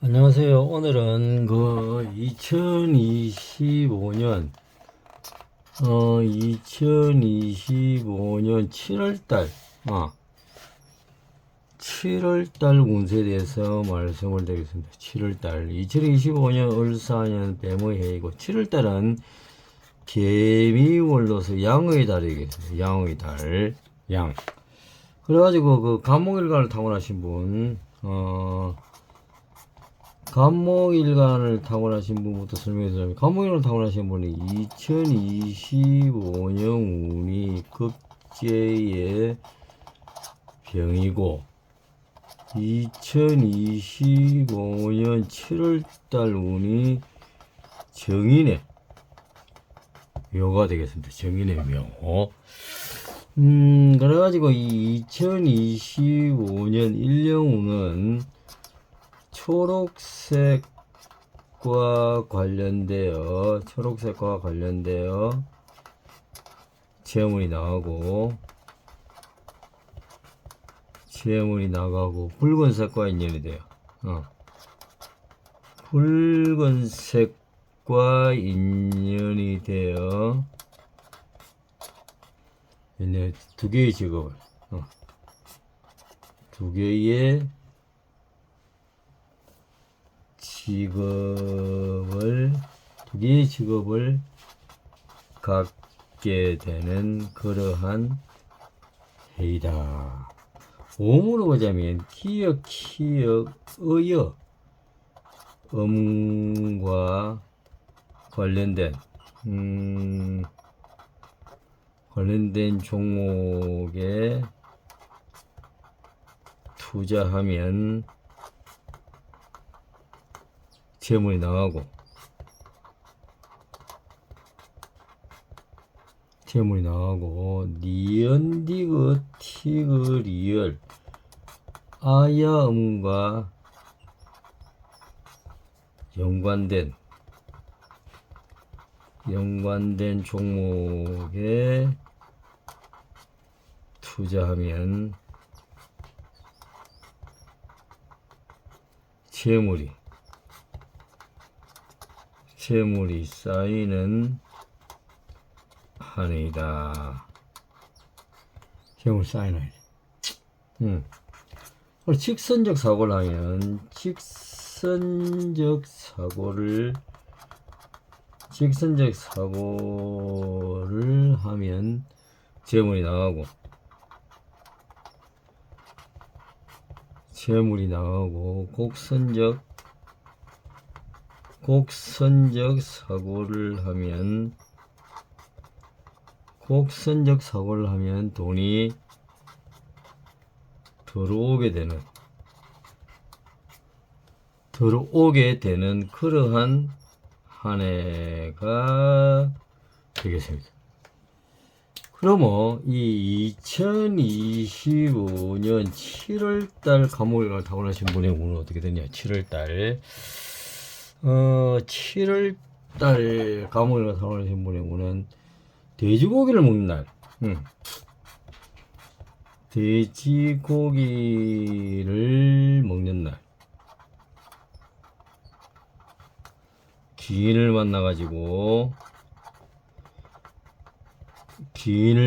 안녕하세요. 오늘은 2025년 7월달 7월달 운세에 대해서 말씀을 드리겠습니다. 7월달 2025년 을사년 뱀의 해이고, 7월달은 개미월로서 양의 달이겠습니다. 양의 달, 양. 그래가지고 간목일간을 타고나신 분, 간목일간을 타고나신 분부터 설명해 드리자면, 간목일간을 타고나신 분이 2025년 운이 급제의 병이고, 2025년 7월달 운이 정인의 묘가 되겠습니다. 정인의 묘. 그래가지고 이 2025년 1년운은 초록색과 관련되어 재물이 나가고 붉은색과 인연이 돼요. 붉은색과 인연이 되어 두 개의 직업을 갖게 되는 그러한 해이다. 오음으로 보자면 기역, 어여, 음과 관련된 종목에 투자하면 재물이 나가고, 니은, 디귿, 티귿, 리을, 아야, 음과 연관된 종목에 투자하면 재물이 쌓이는 한 해이다. 재물 쌓이는 해. 직선적 사고를 하면 재물이 나가고, 곡선적 사고를 하면 돈이 들어오게 되는 그러한 한 해가 되겠습니다. 그러면 이 2025년 7월달 간목일간을 타고나신 분의 운은 어떻게 되냐? 7월달 간목일간을 타고나신 분의 운은 돼지고기를 먹는 날. 돼지고기를 먹는 날. 기인을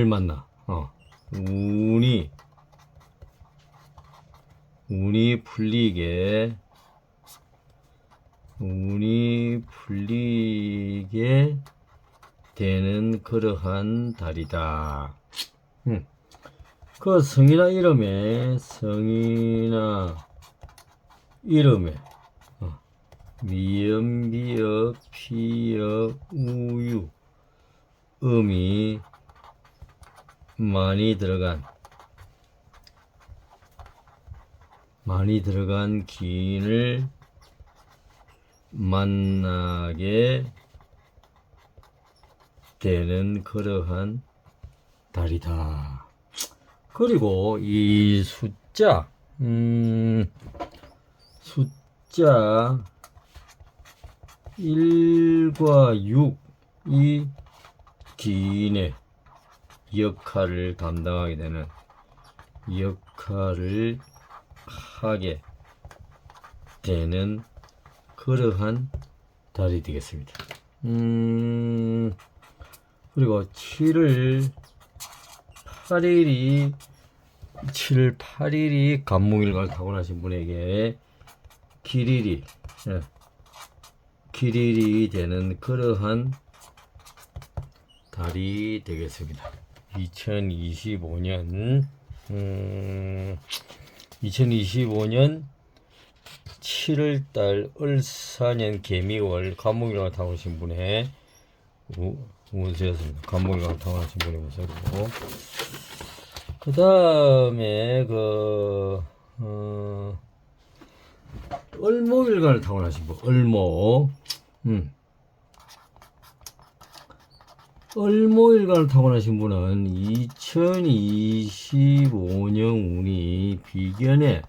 만나 운이 풀리게 되는 그러한 달이다. 그 성이나 이름에 미음, 비읍, 피읍, 우유, 음이 많이 들어간 기인을 만나게 되는 그러한 달이다. 그리고 이 숫자 1과 6이 기인의 역할을 하게 되는 그러한 달이 되겠습니다. 그리고 7월 8일이 간목일간을 타고나신 분에게 길일이 되는 그러한 달이 되겠습니다. 2025년 7월달 을사년 개미월 간목일간을 타고나신 분의 운세였습니다. 간목일간을 타고나신 분의 운세고, 그 다음에 을목일간을 타고나신 분, 을목일간을 타고나신 분은 2025년 운이 비견의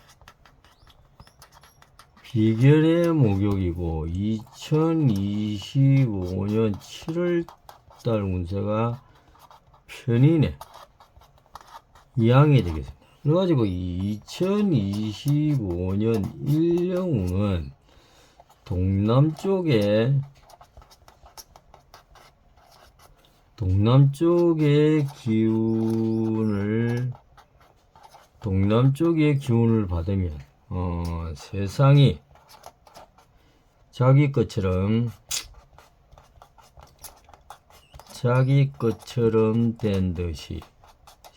목욕이고 2025년 7월달 운세가 편인의 양이 되겠습니다. 그래가지고 2025년 1년운은 동남쪽의 기운을 받으면 세상이 자기 것처럼 된 듯이,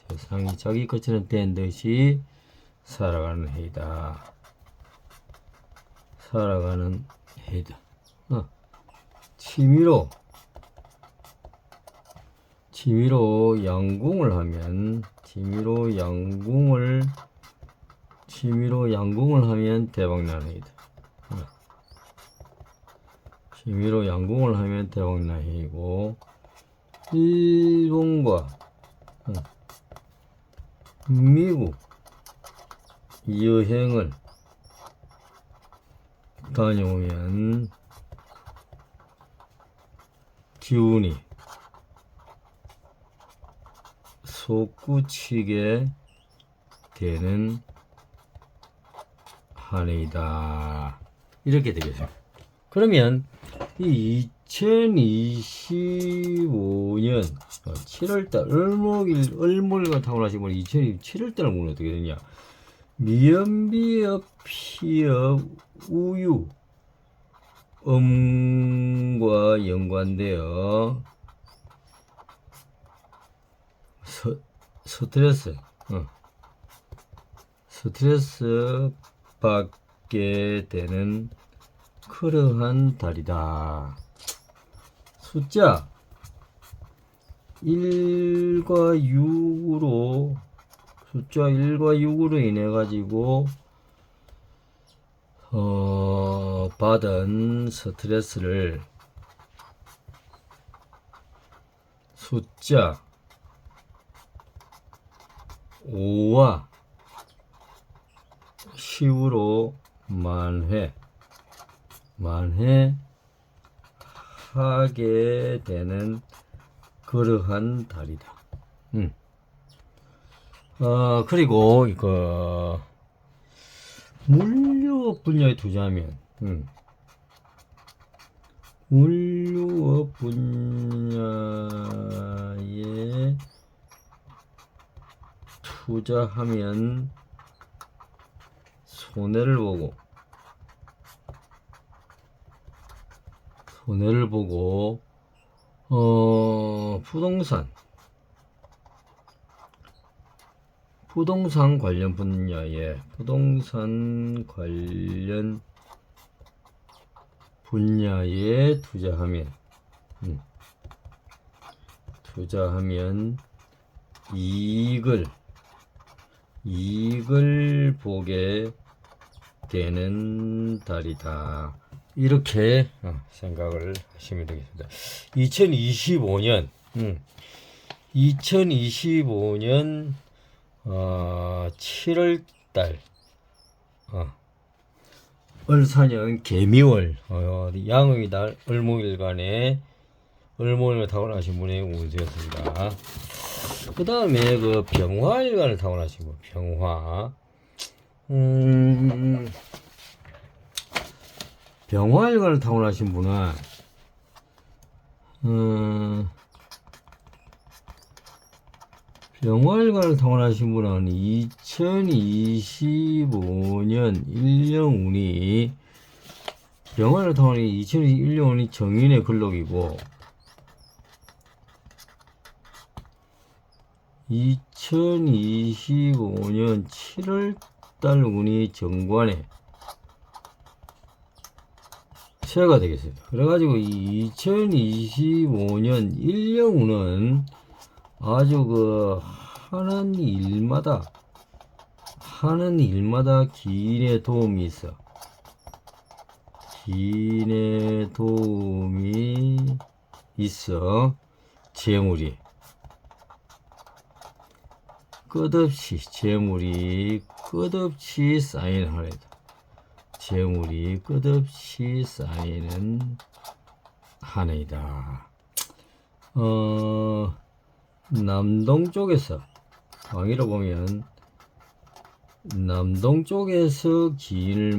세상이 자기 것처럼 된 듯이 살아가는 해이다. 취미로 양궁을 하면 대박나는 해이다. 취미로 양궁을 하면 대박나는 해이고, 일본과 미국 여행을 다녀오면 기운이 솟구치게 되는 한 해이다. 이렇게 되겠습니다. 그러면 이 2025년 7월달 을목일간 타고나신 분이 2027월달 운은 어떻게 되냐? 미연비업 피업 우유 음과 연관되어 스트레스 받게 되는 그러한 달이다. 숫자 1과 6으로 인해 가지고 받은 스트레스를 숫자 5와 10으로 만회하게 되는 그러한 달이다. 그리고 물류업 분야에 투자하면 물류업 분야에 투자하면 손해를 보고 부동산 관련 분야에 투자하면 이익을 보게 되는 달이다. 이렇게 생각을 하시면 되겠습니다. 2025년 7월달 을사년 개미월 양의 달 을목일간에 을목일간을 타고나신 분의 운세였습니다. 그 다음에 병화일간을 타고나신 분, 병화일간을 타고나신 분은 병화일간을 타고나신 분은 2025년 1년 운이 병화를 타고나신 2021년 운이 정인의 근록이고 2025년 7월달 운이 정관에 새가 되겠습니다. 그래가지고 이 2025년 1년 운은 아주 그 하는 일마다 기인의 도움이 있어. 기인의 도움이 있어. 재물이 재물이 끝없이 쌓이는 한 해다. 재물이 끝없이 쌓이는 한 해이다. 남동쪽에서 왕위로 보면 남동쪽에서 기인을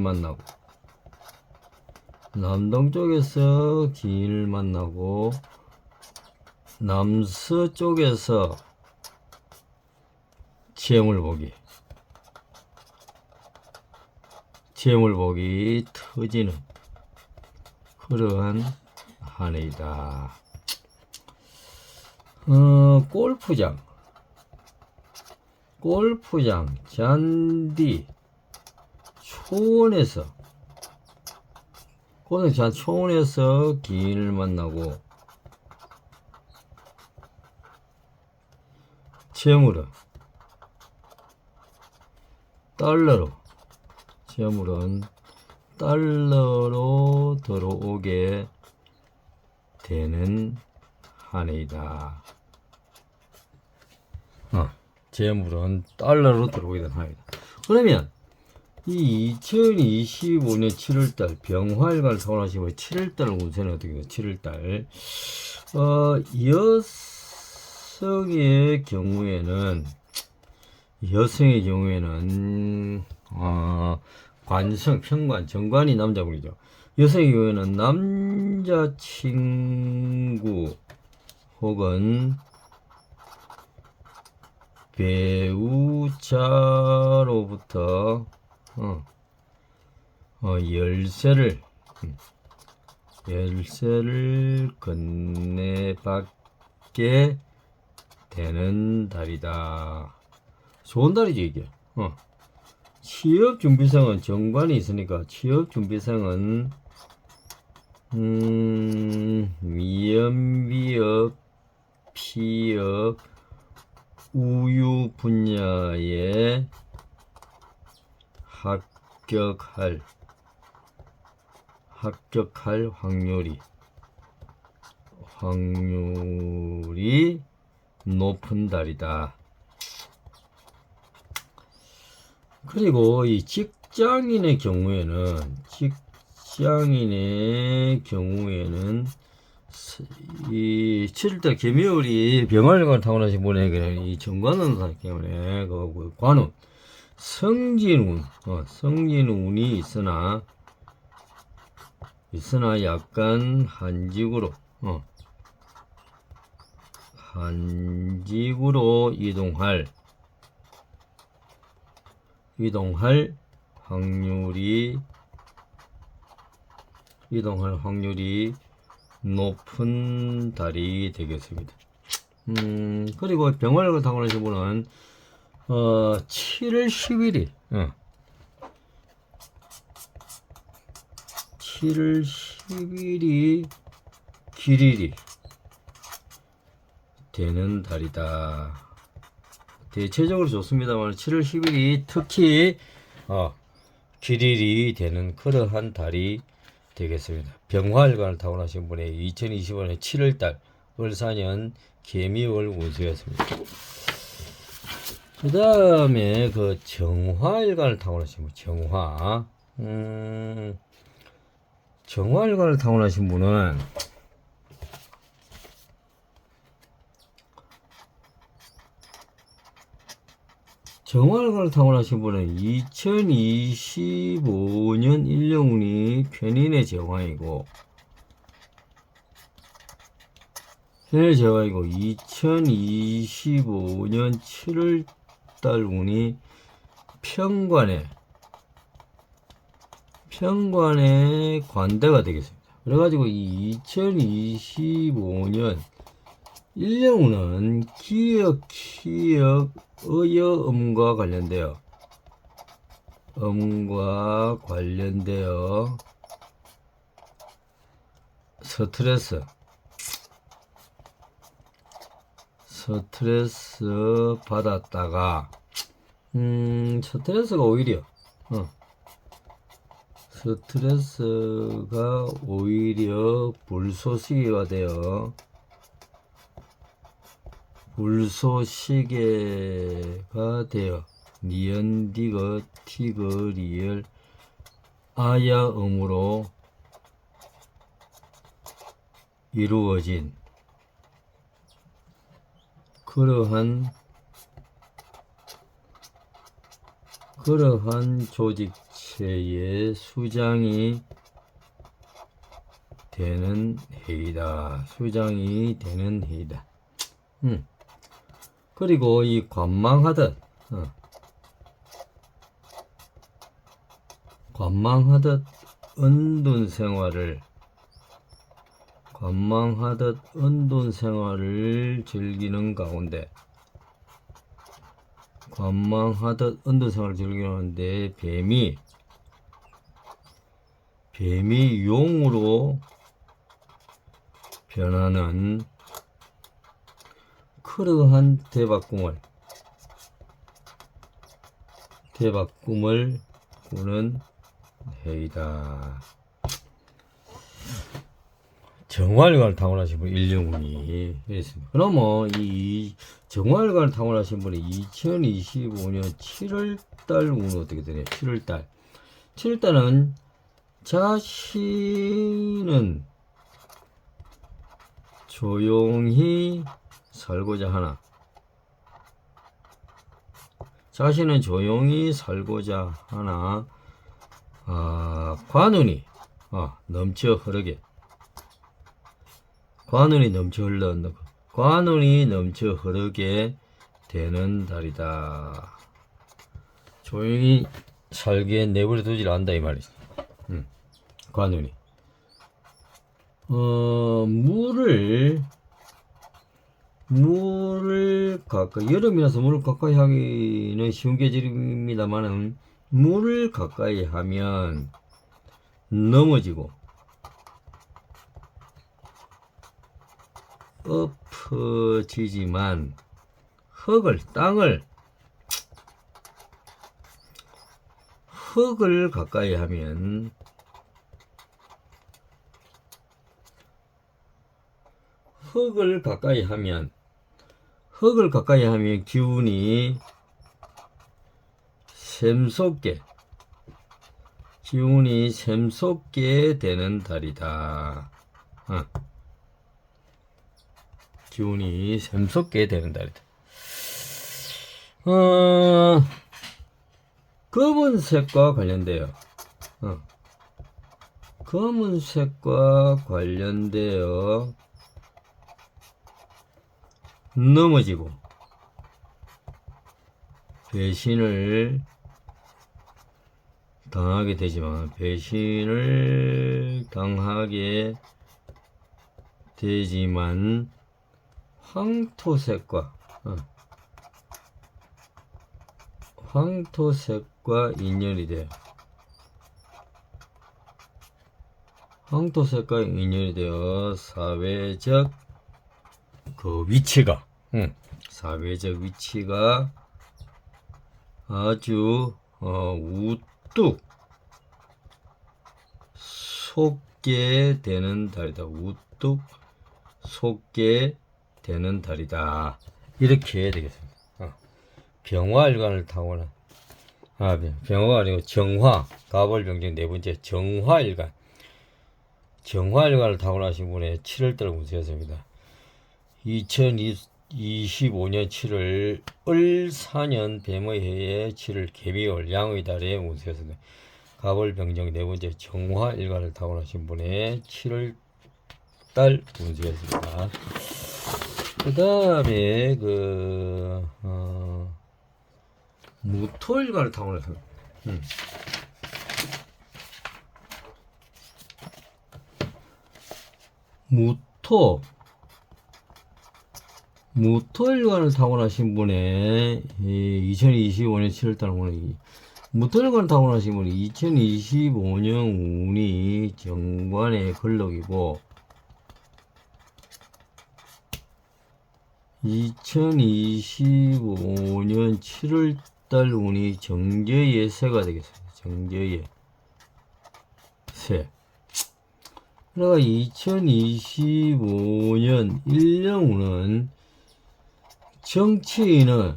만나고 남서쪽에서 재물복이 터지는 그러한 한 해이다. 골프장, 잔디, 초원에서 기인을 만나고 재물은 달러로 들어오게 되는 한 해이다. 재물은 달러로 들어오게 되는 한 해이다. 그러면 이 2025년 7월달 병화일간을 타고나시면 7월달 운세는 어떻게 돼요? 7월달 여성의 경우에는 평관, 정관이 남자분이죠. 여성의 경우에는 남자친구 혹은 배우자로부터 열쇠를 건네받게 되는 달이다. 좋은 달이죠, 이게. 취업준비생은 정관이 있으니까 취업준비생은 미연, 피업, 우유 분야에 합격할 확률이 높은 달이다. 그리고 이 직장인의 경우에는 이 7월달 개묘일이 병화일간을 타고나신 분에게는 이 정관운 사기 때문에 그 관운 성진운이 있으나 약간 한직으로 이동할 확률이 높은 달이 되겠습니다. 그리고 병화일간을 타고나신 분은 7월 10일이 7월 10일이 길일이 되는 달이다. 대체적으로 좋습니다만 7월 10일이 특히 길일이 되는 그러한 달이 되겠습니다. 병화일간을 타고나신 분의 2025년 7월달 을사년 개미월 운수였습니다. 그 다음에 그 정화일간을 타고나신 분, 정화일간을 타고나신 분은 정화일간을 타고나신 분은 2025년 1년 운이 운이 편인의 제왕이고 2025년 7월달 운이 편관의 관대가 되겠습니다. 그래가지고 이 2025년 1년운은 기역, 의어음과 관련되어 스트레스 받았다가 스트레스가 오히려 불쏘시개가 되어 니은 디귿 티귿 리을 아야음으로 이루어진 그러한 조직체의 수장이 되는 해이다. 그리고 이 관망하듯 은둔 생활을 즐기는 가운데 뱀이 용으로 변하는 그러한 대박꿈을 꾸는 해이다. 정화일관을 타고나신 분 1년운이 있습니다. 그러면 이 정화일관을 타고나신 분이 2025년 7월달 운은 어떻게 되냐? 7월달은 자신은 조용히 살고자 하나 관운이 넘쳐 흐르게 되는 달이다. 조용히 살게 내버려 두질 않는다 이 말이지. 관운이 물을 가까이, 여름이라서 물을 가까이 하기는 쉬운 계절입니다만은 물을 가까이 하면 넘어지고 엎어지지만 흙을 가까이 하면 기운이 샘솟게 되는 달이다. 기운이 샘솟게 되는 달이다. 검은색과 관련되어 넘어지고 배신을 당하게 되지만 황토색과 인연이 되어 사회적 위치가 아주 우뚝 솟게 되는 달이다. 이렇게 되겠습니다. 병화일관을 타고난 병화가 아니고 정화, 가벌병정 네 번째 정화일관을 타고나신 분의 7월달 운세였습니다. 2025년 7월 을 4년 뱀의 해에 7월 개미월 양의 달의 운세였습니다. 갑을병정 네 번째 정화일간을 타고나신 분의 7월달 운세였습니다. 그 다음에 무토일간을 타고나신 무토일간을 타고나신 분의 2025년 7월달 운이 무토일간을 타고나신 분이 2025년 운이 정관의 걸럭이고 2025년 7월달 운이 정제의 새가 되겠습니다. 정제의 새. 그러니까 2025년 1년 운은 정치인은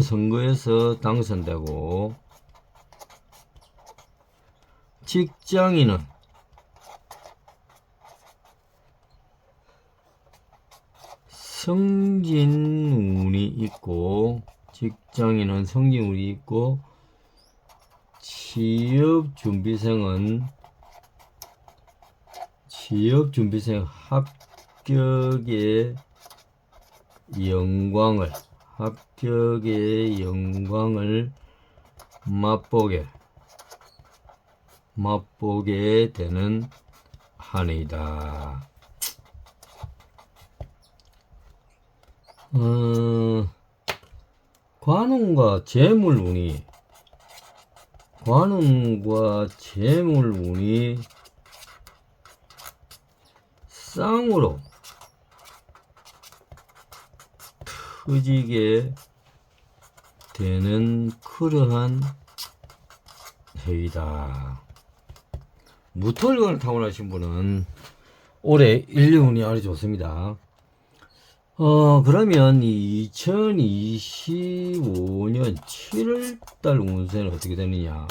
선거에서 당선되고 직장인은 성진운이 있고 취업준비생 합격의 영광을 맛보게 되는 한 해이다. 관운과 재물운이 쌍으로 터지게 되는 그러한 해이다. 무토일간을 타고나신 분은 올해 인류운이 아주 좋습니다. 그러면 2025년 7월달 운세는 어떻게 되느냐?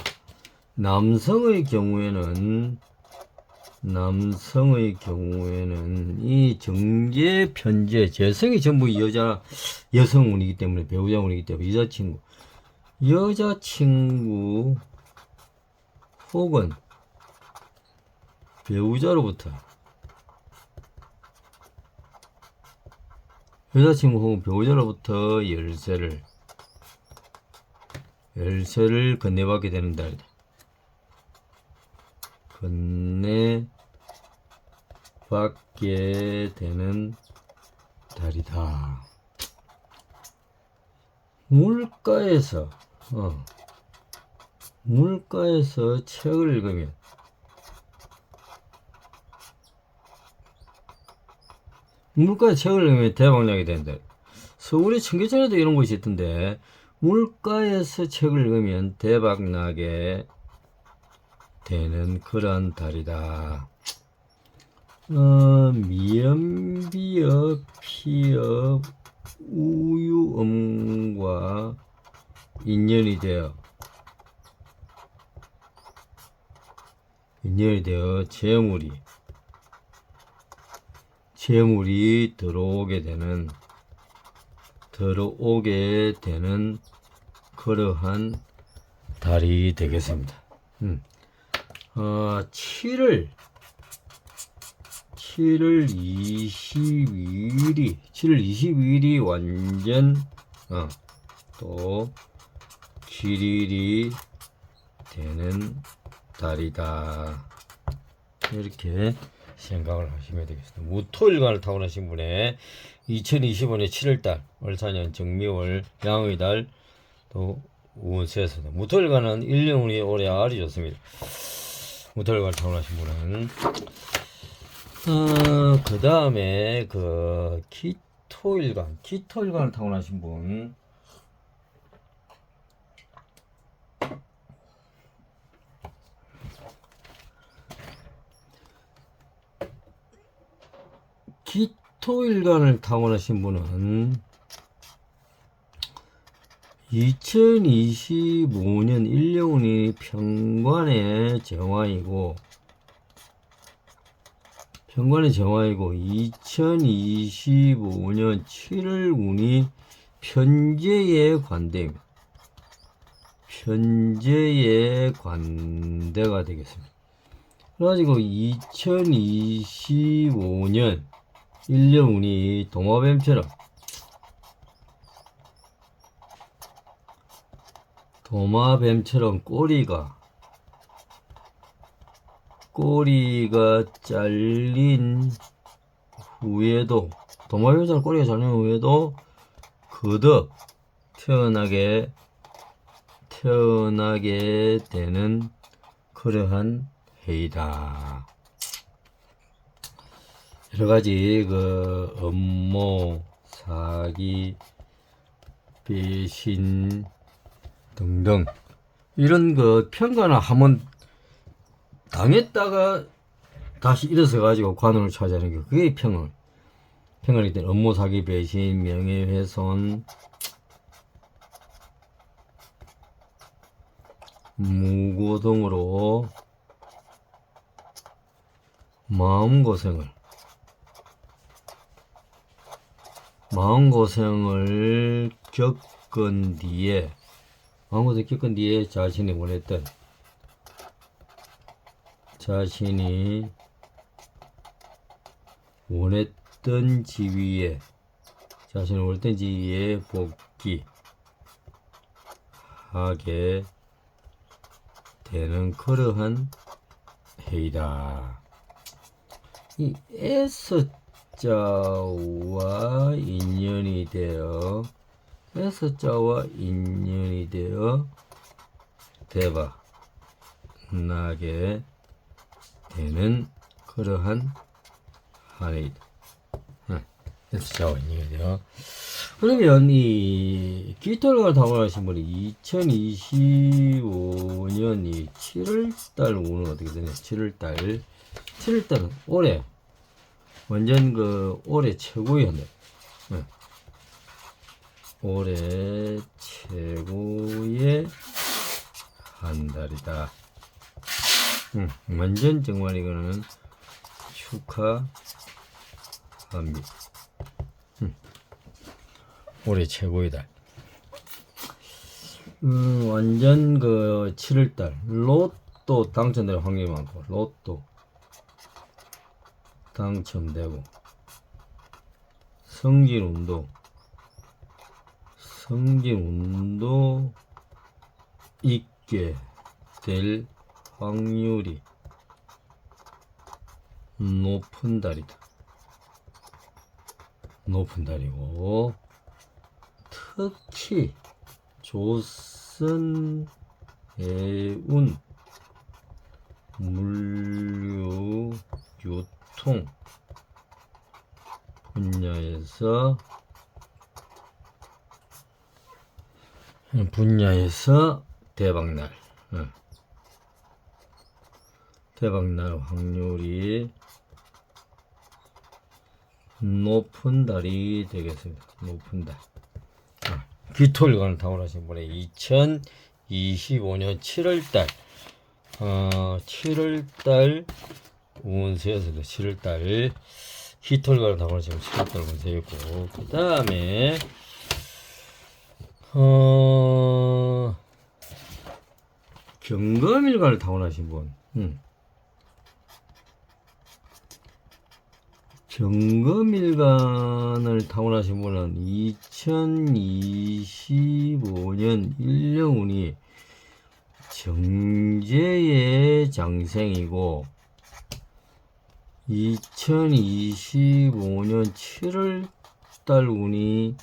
남성의 경우에는 이 정제 편제 재성이 전부 여성운이기 때문에 배우자운이기 때문에 여자친구 혹은 배우자로부터 열쇠를 건네받게 되는 달이다. 건네받게 되는 달이다. 물가에서 책을 읽으면 대박나게 된다. 서울의 청계천에도 이런 곳이 있던데, 물가에서 책을 읽으면 대박나게 되는 그런 달이다. 미연비업, 피업, 우유음과 인연이 되어 재물이 들어오게 되는 그러한 달이 되겠습니다. 7월 22일이 완전 또 길일이 되는 달이다. 이렇게 생각을 하시면 되겠습니다. 무토일간을 타고나신 분의 2025년 7월달 월사년 정미월 양의 달 또 운세에서도 무토일간은 1년운이 올해 아주 좋습니다. 무토일간을 타고나신 분은 그 다음에 기토일간을 타고나신 분 기토일간을 타고나신 분은 2025년 1년운이 평관의 정화이고 2025년 7월 운이 편제의 관대입니다. 편제의 관대가 되겠습니다. 그래가지고 2025년 1년 운이 도마뱀처럼 꼬리가 잘린 후에도, 도마뱀처럼 꼬리가 잘린 후에도 거듭 태어나게 되는 그러한 해이다. 여러가지 업무, 사기, 배신 등등 이런 평가나 한번 당했다가 다시 일어서 가지고 관원을 차지하는 게 그게 평안이기 때문에 업무, 사기, 배신, 명예훼손, 무고 등으로 마음고생을 겪은 뒤에 자신이 원했던 지위에 복귀하게 되는 그러한 해이다. 이 S자와 인연이 되어 대박나게 되는 그러한 한 해이다. S자와 인연이 되어. 그러면 이 깃털을 타고나신 분이 2025년 이 7월달 운은 어떻게 되냐? 7월달은 올해 완전 올해 최고의 한 달. 올해 최고의 한 달이다. 완전 정말 이거는 축하합니다. 올해 최고의 달. 완전 7월달 로또 당첨될 확률이 많고, 로또 당첨되고, 성진운도 있게 될 확률이 높은 달이고, 특히 조선 해운 물류 유통 분야에서 대박날 확률이 높은 달이 되겠습니다. 높은 달. 귀토일관을 타고나신 분의 2025년 7월달 7월달 운세였습니다. 7월달 귀토일관을 타고나신 7월달 운세였고, 그 다음에 경금일관을 타고나신 분, 경금일간을 타고나신 분은 2025년 1년 운이 정제의 장생이고, 2025년 7월달 운이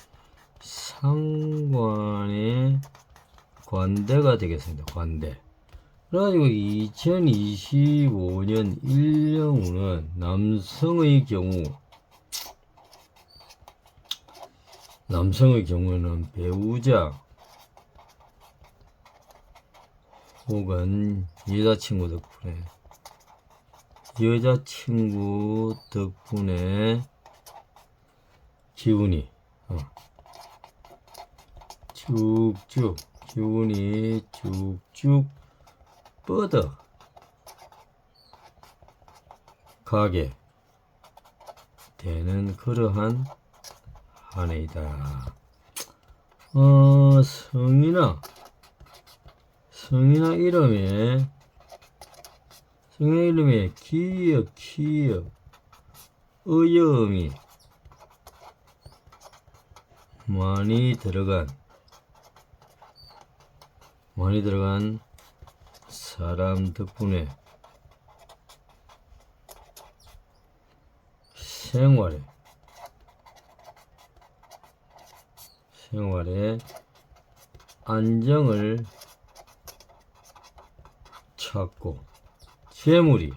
상관의 관대가 되겠습니다. 관대. 그래가지고 2025년 1년 운은 남성의 경우는 배우자 혹은 여자친구 덕분에 기운이 쭉쭉 뻗어 가게 되는 그러한 한 해이다. 성인아 이름에 기역 어여음이 많이 들어간 사람 덕분에 생활에 안정을 찾고 재물이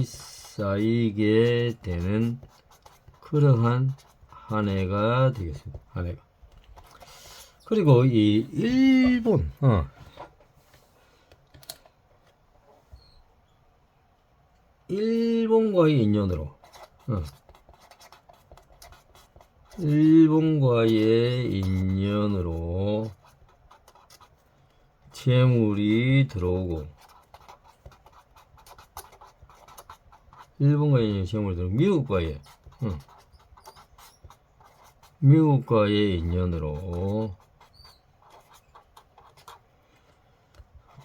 쌓이게 되는 그러한 한 해가 되겠습니다. 한 해가. 그리고 이 일본과의 인연으로 재물이 들어오고 미국과의 인연으로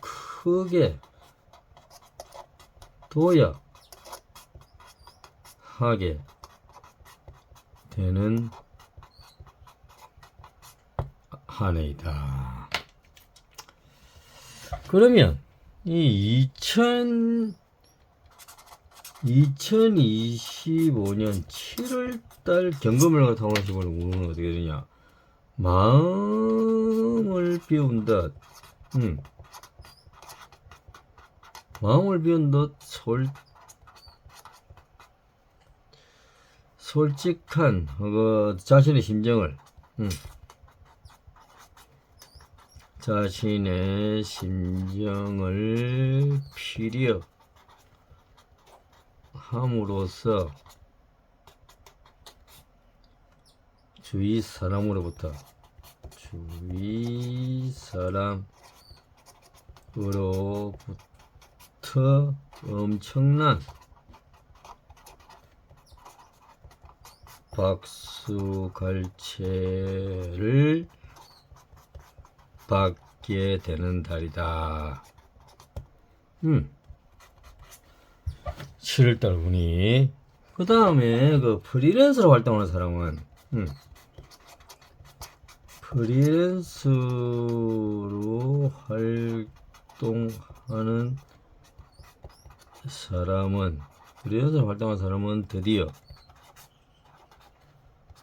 크게 도약하게 되는 한 해이다. 그러면 이 2025년 7월달 경금을 갖다 오시면 우는 어떻게 되냐? 마음을 비운 듯, 솔직한 자신의 심정을 피력 함으로써 주위 사람으로부터 엄청난 박수갈채를 받게 되는 달이다. 7월달 운이. 그 다음에 그 프리랜서로 활동하는 사람은 프리랜서로 활동하는 사람은 드디어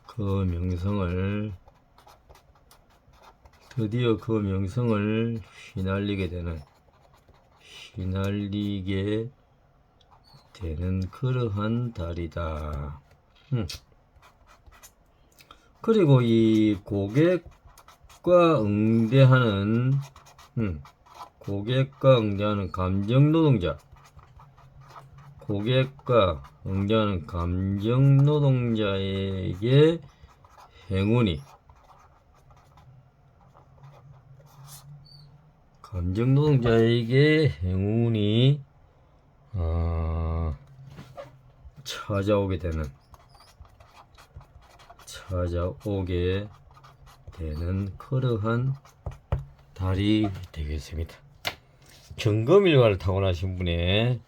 그 명성을 휘날리게 되는 그러한 달이다. 그리고 이 고객과 응대하는 감정 노동자에게 행운이 찾아오게 되는 그러한 달이 되겠습니다. 경금일가를 타고나신 분의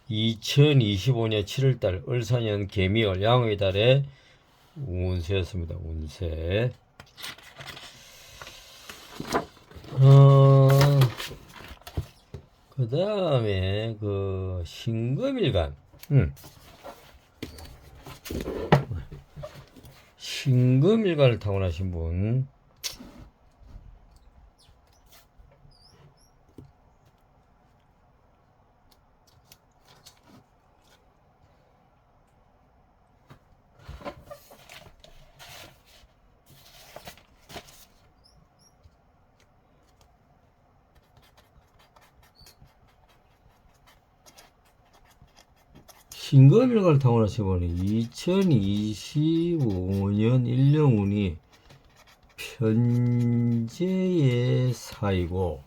2025년 7월달 을사년 개미월 양의 달의 운세였습니다. 운세. 그 다음에 그 신금일간 신금일간을 타고나신 분 신금일간을 타고나신 분은 2025년 1년운이 편재의 사이고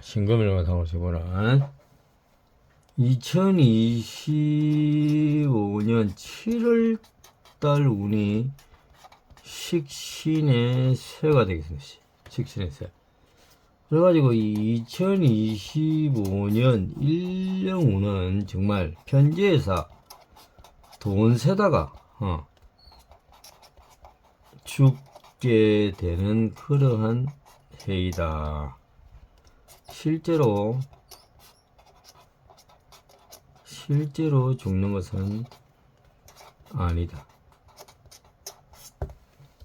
신금일간을 타고나신 분은 2025년 7월 달 운이 식신의 새가 되겠습니다. 식신의 새. 그래가지고 2025년 1령 운은 정말 편제에서 돈 세다가 죽게 되는 그러한 해이다. 실제로 죽는 것은 아니다.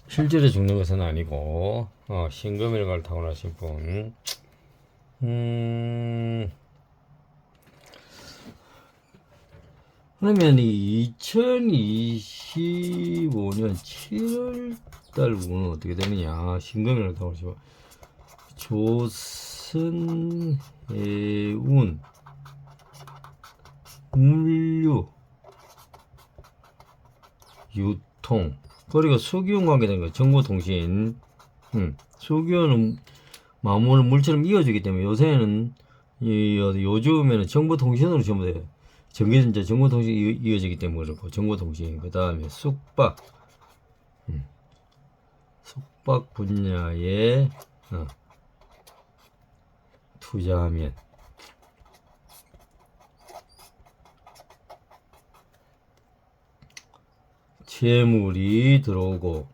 실제로 죽는 것은 아니고 신금일가를 타고나신 분 그러면 이 2025년 7월달 운은 어떻게 되느냐. 신금일가를 타고나신 분 조선해운 물류 유통 그리고 수기운 관계된 거 정보통신 수기운은 마음을 물처럼 이어주기 때문에 요새는 요즘에는 정보통신으로 전부 다 전기전자 정보통신이 이어지기 때문에 그렇고 정보통신 그 다음에 숙박 분야에 투자하면 재물이 들어오고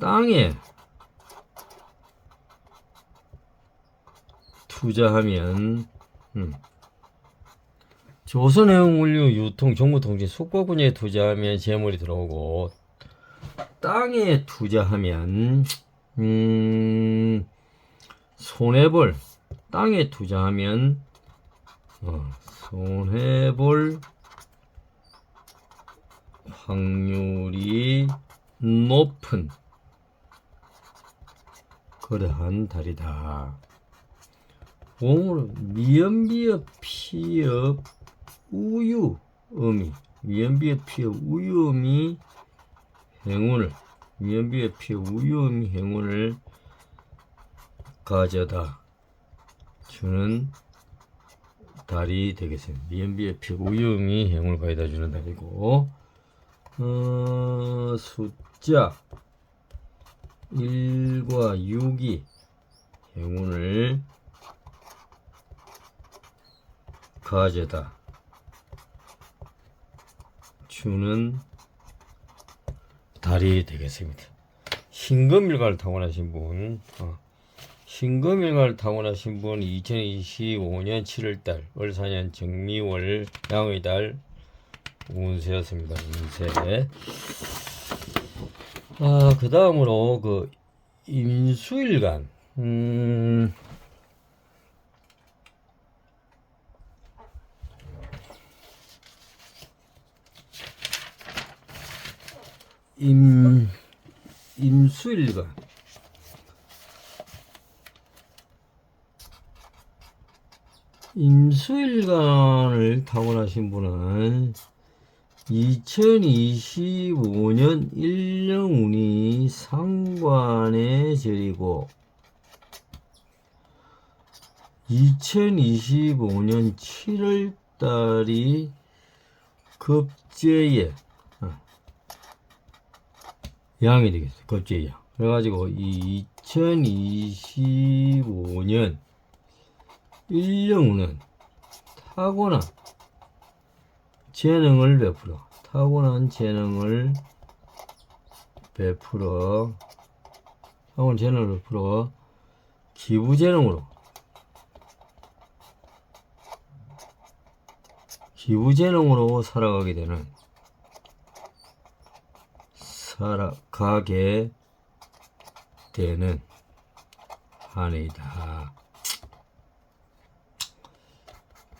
땅에 투자하면 조선해운물류 유통 정보통신 숙박 분야에 투자하면 재물이 들어오고 땅에 투자하면 손해볼 땅에 투자하면 손해볼 확률이 높은 그러한 달이다. 오늘 미연비읍 피읍 우유음이 미연비읍 피읍 우유음이 행운을 미연비읍 피읍 우유음이 행운을 가져다 주는 달이 되겠습니다. 미연비의 피 우유음이 행운을 가져다 주는 달이고 숫자 1과 6이 행운을 가져다 주는 달이 되겠습니다. 신금일가를 타고나신 분 신금일가를 타고나신 분 2025년 7월달 월사년 정미월 양의 달 운세였습니다. 운세. 그 다음으로 그 임수일간 임수일간 임수일간을 타고나신 분은 2025년 1령 운이 상관의 절이고 2025년 7월달이 급제의 양이 되겠어요. 급제의 양. 그래가지고 2025년 1령운은 타고난 재능을 베풀어 타고난 재능을 베풀어 기부재능으로 살아가게 되는 한 해이다.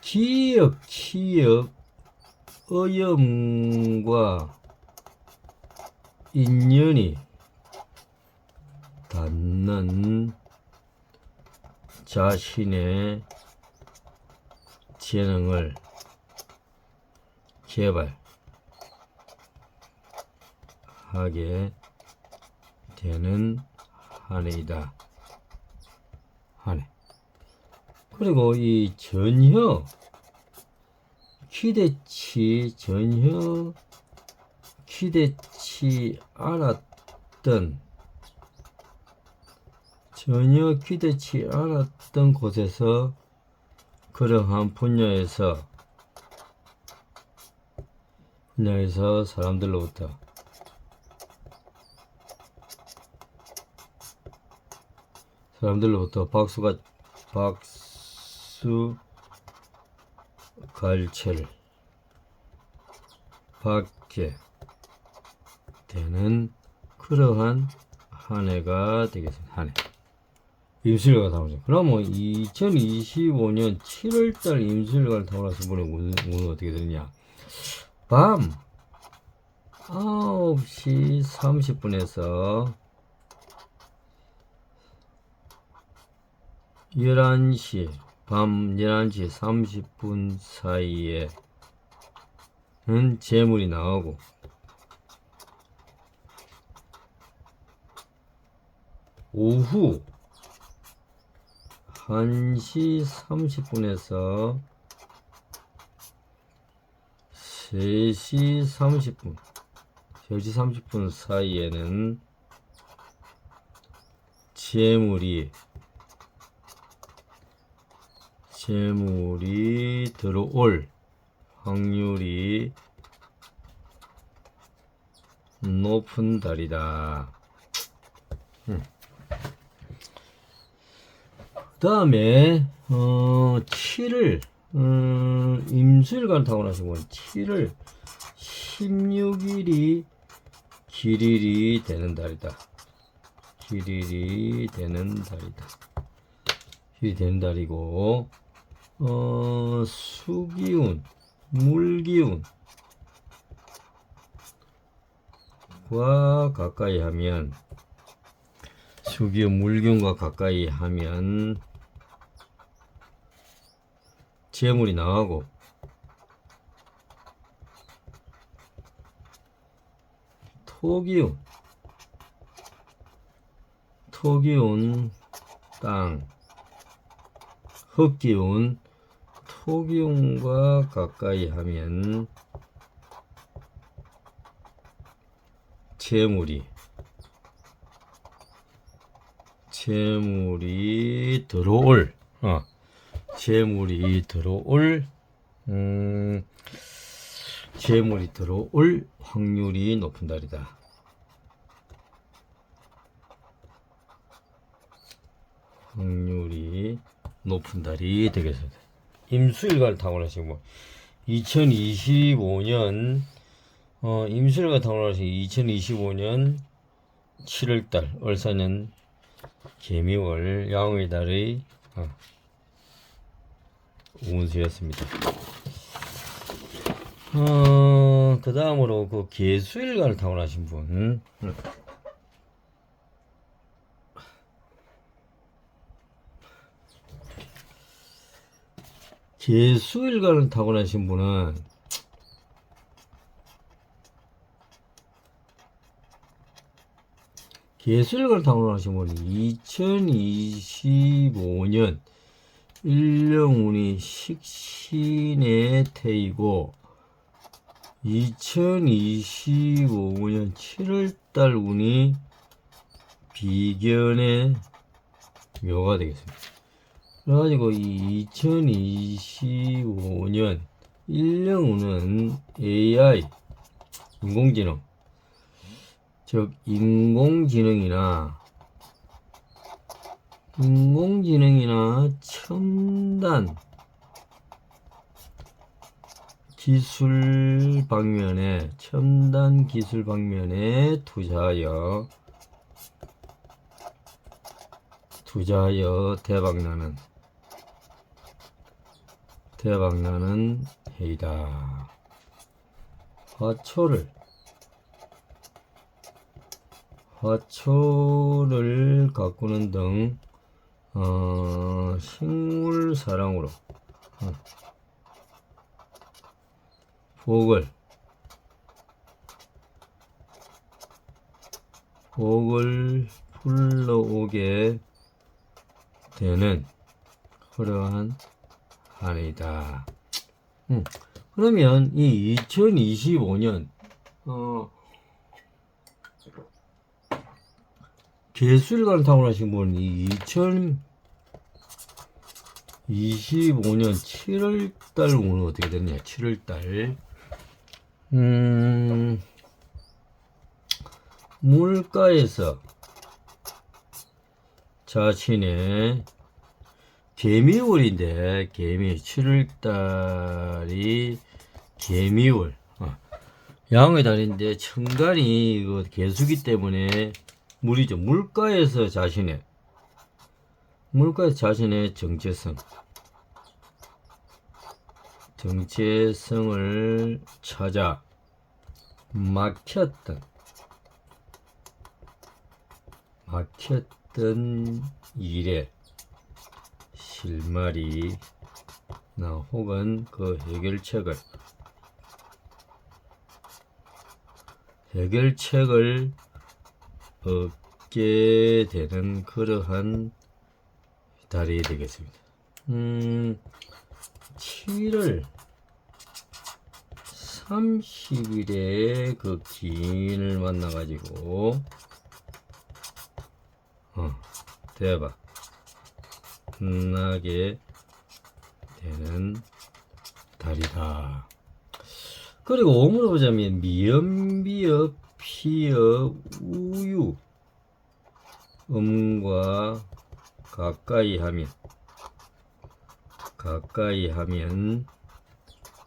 기역 어염과 인연이 닿는 자신의 재능을 개발하게 되는 한 해이다. 한 해. 그리고 이 전혀 전혀 기대치 않았던 곳에서 그러한 분야에서 사람들로부터 박수 갈채를 받게 되는 그러한 한 해가 되겠습니다. 한 해. 임수일간 타고나서. 그러면 2025년 7월달 임수일간 타고나서 분의 운은 어떻게 되느냐? 밤 9시 30분에서 11시, 밤 11시 30분 사이에는 재물이 나오고, 오후 1시 30분에서 3시 30분 사이에는 재물이 들어올 확률이 높은 달이다. 그 다음에 7을 임수일간 타고나시고 7을 16일이 길일이 되는 달이다. 길일이 되는 달이고, 수기운, 물기운과 가까이 하면, 수기운, 물기운과 가까이 하면 재물이 나가고, 토기운 땅, 흙기운, 토기운과 가까이 하면 재물이 들어올 확률이 높은 달이다. 확률이 높은 달이 되겠습니다. 임수일간 타고나시고 2025년 임수일간 타고나시고 2025년 7월달 을사년 개미월 양의 달의 운수였습니다. 그 다음으로 그 계수일간을 타고나신 분, 계수일간을 타고나신 분은 계수일간을 타고나신 분은 2025년 일령운이 식신의 태이고 2025년 7월달 운이 비견의 묘가 되겠습니다. 그래가지고 이 2025년 일령운은 AI 인공지능, 즉 인공지능이나 첨단 기술 방면에 투자하여 대박나는 해이다. 화초를 가꾸는 등 식물 사랑으로 복을 불러오게 되는 그러한 한 해이다. 그러면 이 2025년 개수일간을 타고나신 분은 이 2025년 7월달 운은 어떻게 되느냐? 7월달 물가에서 자신의 개미월인데, 개미 7월달이 개미월, 양의 달인데 천간이 이거 개수기 때문에 물이죠. 물가에서 자신의 정체성을 찾아 막혔던 일에 실마리나 혹은 그 해결책을 얻게 되는 그러한 달이 되겠습니다. 7월 30일에 그 기인을 만나가지고 대박 나게 되는 달이다. 그리고 오문을 보자면 미연비읍 피읍 우유 음과 가까이 하면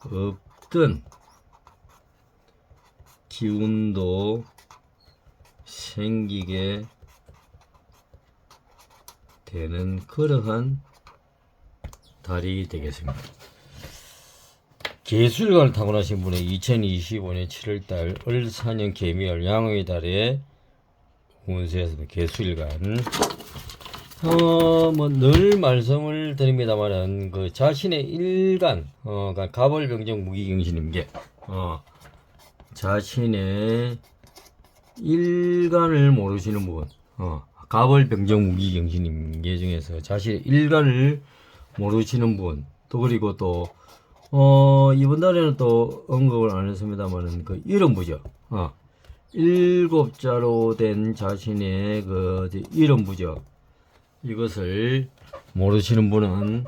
없던 기운도 생기게 되는 그러한 달이 되겠습니다. 개수일간을 타고나신 분의 2025년 7월달 을사년 개미월 양의 달에 운세에서 개수일간 뭐 늘 말씀을 드립니다만은 그 자신의 일간 그러니까 가벌병정 무기경신임계 자신의 일간을 모르시는 분 가벌병정 무기경신임계 중에서 자신의 일간을 모르시는 분 또 그리고 또 이번 달에는 또 언급을 안 했습니다만은 그 이름부죠. 일곱자로 된 자신의 그 이름부죠. 이것을 모르시는 분은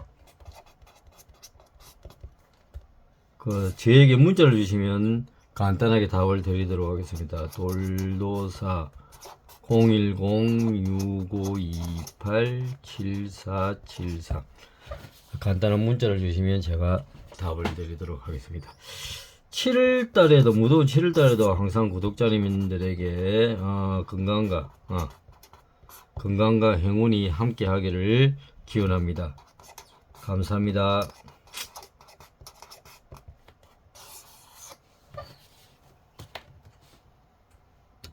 그 저에게 문자를 주시면 간단하게 답을 드리도록 하겠습니다. 돌도사 010-6528-7473 간단한 문자를 주시면 제가 답을 드리도록 하겠습니다. 7월달에도 무더운 7월달에도 항상 구독자님들에게 건강과 행운이 함께 하기를 기원합니다. 감사합니다.